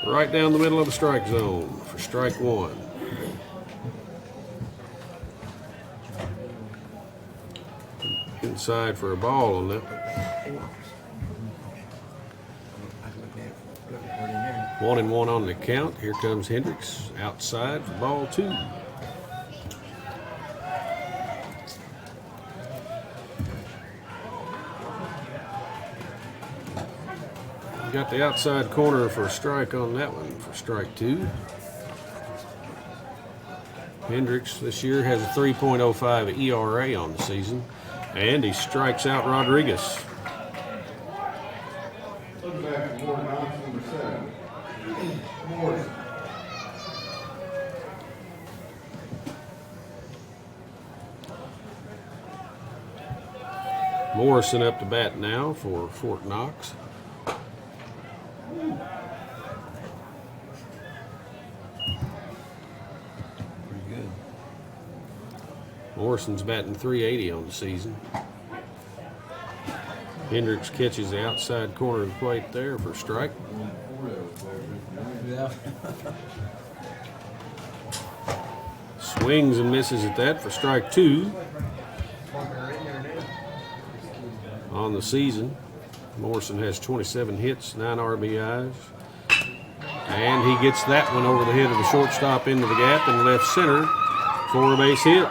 the middle of the strike zone for strike one. Inside for a ball on that. 1-1 on the count. Here comes Hendricks outside for ball two. Got the outside corner for a strike on that one for strike two. Hendricks this year has a 3.05 ERA on the season, and he strikes out Rodriguez.
Looking back for Ward Knox, number 7. Morrison.
Morrison up to bat now for Fort Knox.
Pretty good.
Morrison's batting .380 on the season. Hendricks catches the outside corner of the plate there for a strike.
Yeah.
Swings and misses at that for strike two. On the season, Morrison has 27 hits, 9 RBIs. And he gets that one over the head of the shortstop into the gap in left center for a base hit.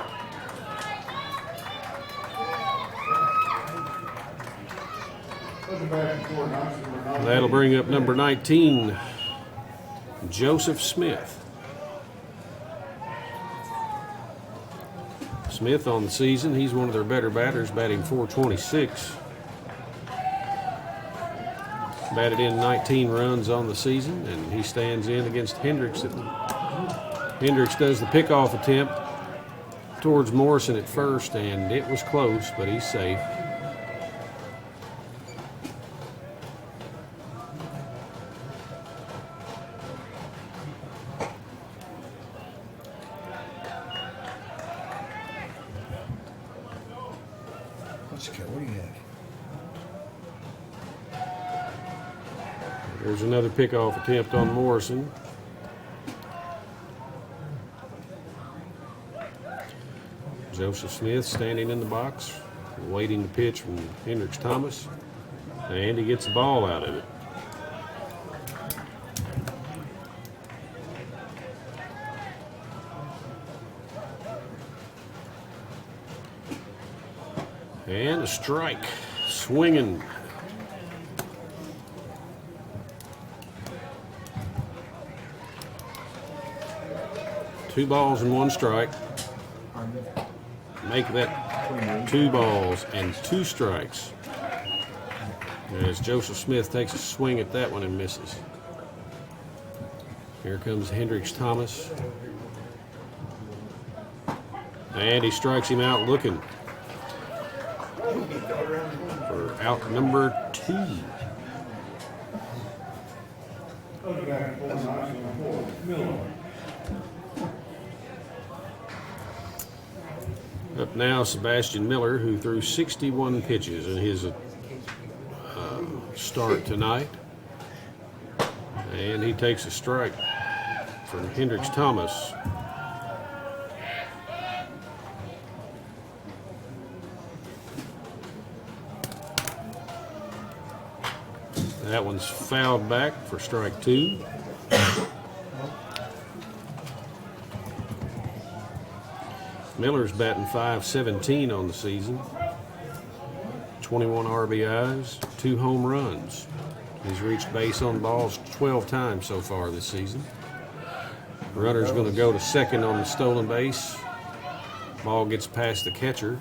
Looking back for Ward Knox, number 9.
That'll bring up number 19, Joseph Smith. Smith on the season, he's one of their better batters, batting .426. Batted in 19 runs on the season, and he stands in against Hendricks. Hendricks does the pickoff attempt towards Morrison at first, and it was close, but he's safe.
What do you have?
There's another pickoff attempt on Morrison. Joseph Smith standing in the box, waiting to pitch from Hendricks Thomas, and he gets the ball out of it. And a strike, swinging. Two balls and one strike. Make that 2 balls and 2 strikes. As Joseph Smith takes a swing at that one and misses. Here comes Hendricks Thomas. And he strikes him out looking for out number 2.
Looking back for Ward Knox, number 4. Miller.
Up now, Sebastian Miller, who threw 61 pitches in his start tonight. And he takes a strike from Hendricks Thomas. That one's fouled back for strike 2. Miller's batting .517 on the season. 21 RBIs, 2 home runs. He's reached base on balls 12 times so far this season. Runner's going to go to second on the stolen base. Ball gets past the catcher.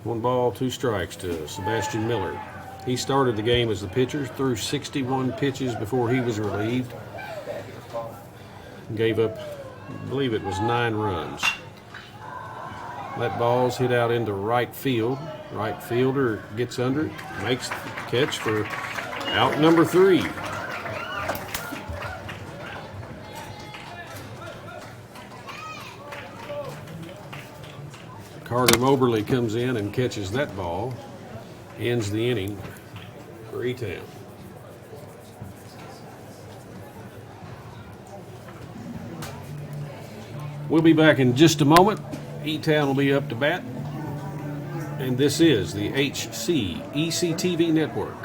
One ball, 2 strikes to Sebastian Miller. He started the game as the pitcher, threw 61 pitches before he was relieved. Gave up, I believe it was 9 runs. That ball's hit out into right field. Right fielder gets under it, makes the catch for out number 3. Carter Moberly comes in and catches that ball. Ends the inning for E-Town. We'll be back in just a moment. E-Town will be up to bat. And this is the HCEC-TV network.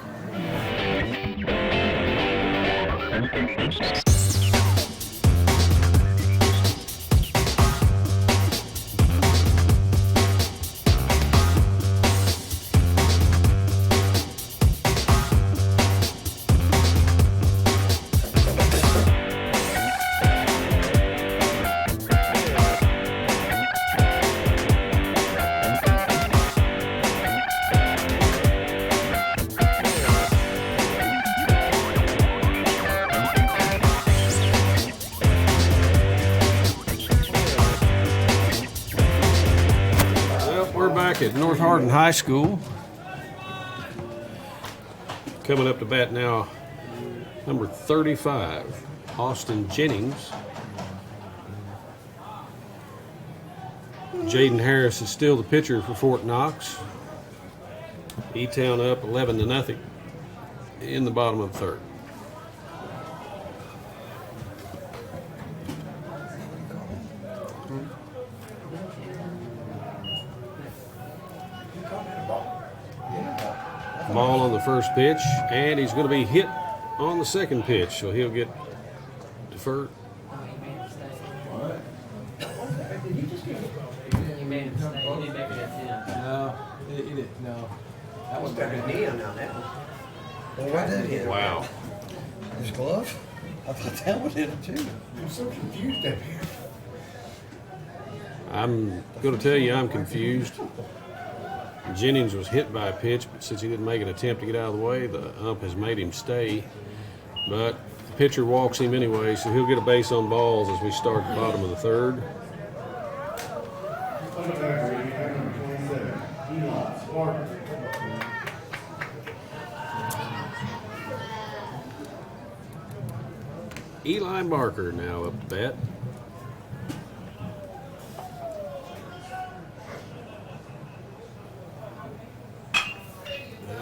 At North Hardin High School. Coming up to bat now, number 35, Austin Jennings. Jaden Harris is still the pitcher for Fort Knox. E-Town up 11-0 in the bottom of the third. Ball on the first pitch, and he's going to be hit on the second pitch, so he'll get deferred.
He made a mistake. He didn't make it at 10.
No, he didn't. No. That was
Got a knee on that one. Well, why did he hit him?
Wow.
His glove? I thought that would hit him too.
I'm so confused up here.
I'm going to tell you I'm confused. Jennings was hit by a pitch, but since he didn't make an attempt to get out of the way, the ump has made him stay. But the pitcher walks him anyway, so he'll get a base on balls as we start the bottom of the third.
Number 27, Eli Barker.
Eli Barker now up to bat.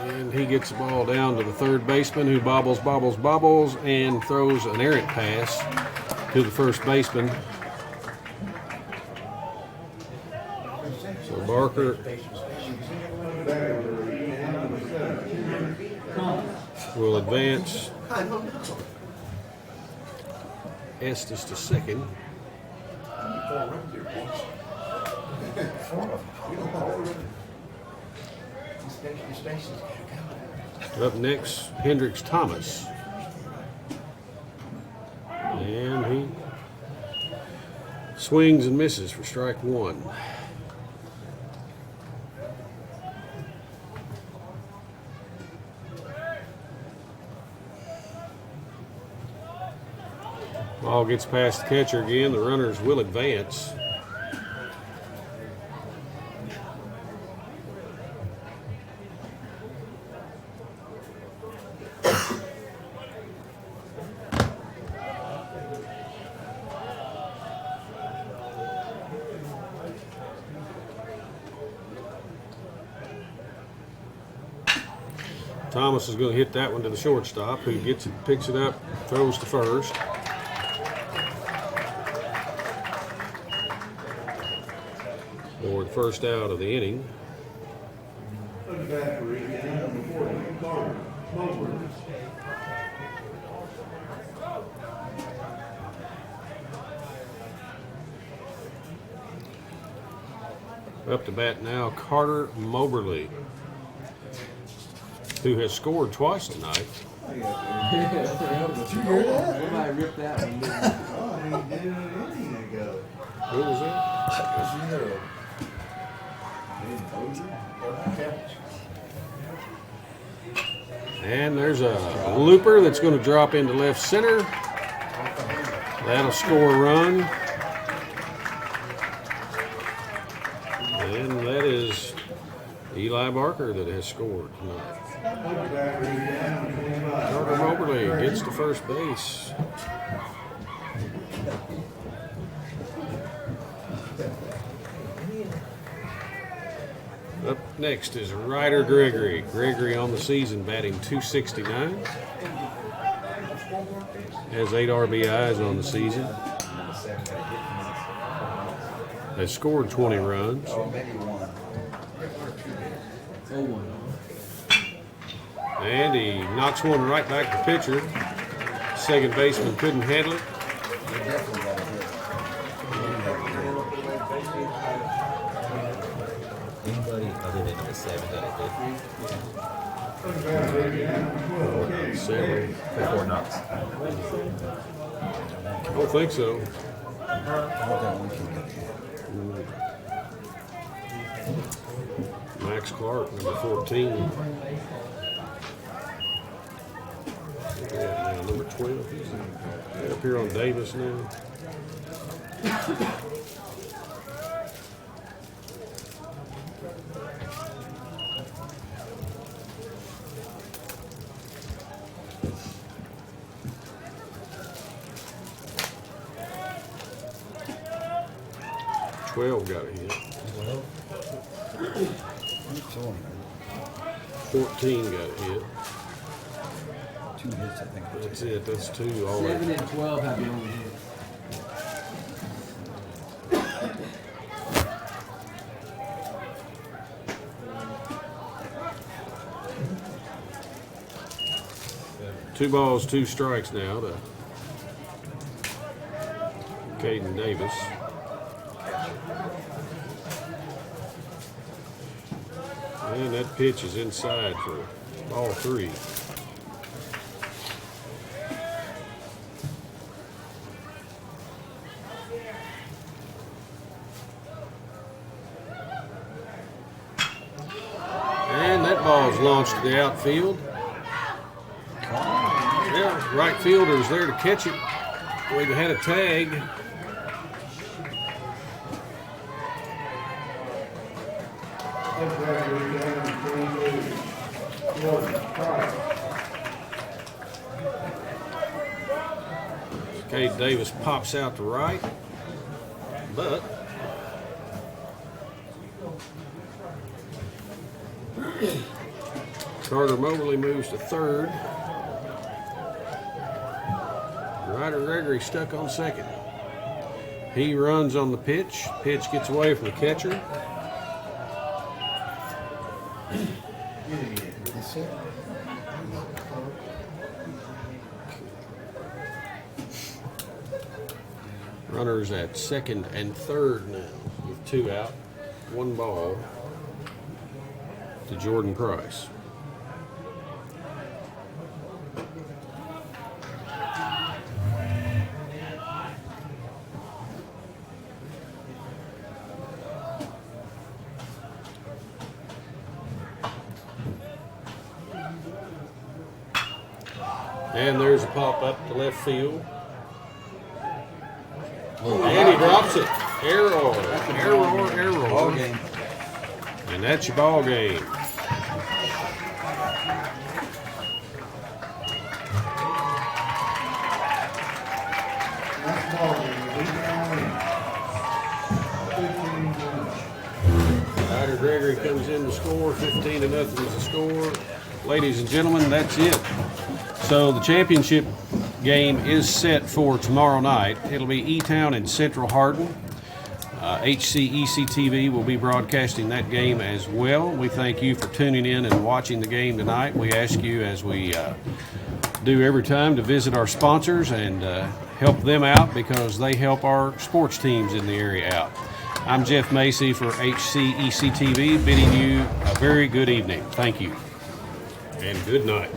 And he gets the ball down to the third baseman, who bobbles, and throws an errant pass to the first baseman. So Barker will advance Estes to second. Up next, Hendricks Thomas. And he swings and misses for strike one. Ball gets past the catcher again. The runners will advance. Thomas is going to hit that one to the shortstop, who gets it, picks it up, throws to first. For the first out of the inning.
Number back for E-Town, number 40, Carter Moberly.
Up to bat now, Carter Moberly, who has scored twice tonight.
Did you hear that? Somebody ripped that one, didn't they?
Oh, he did it an inning ago.
Who was that? And there's a looper that's going to drop into left center. That'll score a run. And that is Eli Barker that has scored tonight.
Number back for E-Town, number 25.
Carter Moberly gets to first base. Up next is Ryder Gregory. Gregory on the season batting .269. Has 8 RBIs on the season. Has scored 20 runs.
Oh, maybe one.
0-1.
And he knocks one right back to pitcher. Second baseman couldn't handle it.
They definitely got a hit.
Anybody other than the 7 that I
Several.
did before knocks?
I don't think so.
I don't think we can get hit.
Max Clark, number 14. Yeah, number 12. He's up here on Davis now. Twelve got a hit.
Keeps on, man.
14 got a hit.
2 hits, I think.
That's it. That's 2 all
7
right.
and 12 have the only hit.
Two balls, 2 strikes now to Caden Davis. And that pitch is inside for ball 3. And that ball's launched to the outfield. Yeah, right fielder's there to catch it. We've had a tag. Cade Davis pops out to right, but Carter Mobley moves to third. Ryder Gregory stuck on second. He runs on the pitch. Pitch gets away from the catcher.
That's it.
Runners at second and third now with 2 out. 1 ball to Jordan Price. And there's a pop up to left field. And he drops it. Error.
Ball game.
And that's your ball game.
That's ball game.
Ryder Gregory comes in to score. 15-0 is the score. Ladies and gentlemen, that's it. So the championship game is set for tomorrow night. It'll be E-Town and Central Hardin. HCEC-TV will be broadcasting that game as well. We thank you for tuning in and watching the game tonight. We ask you, as we do every time, to visit our sponsors and help them out because they help our sports teams in the area out. I'm Jeff Macy for HCEC-TV, bidding you a very good evening. Thank you and good night.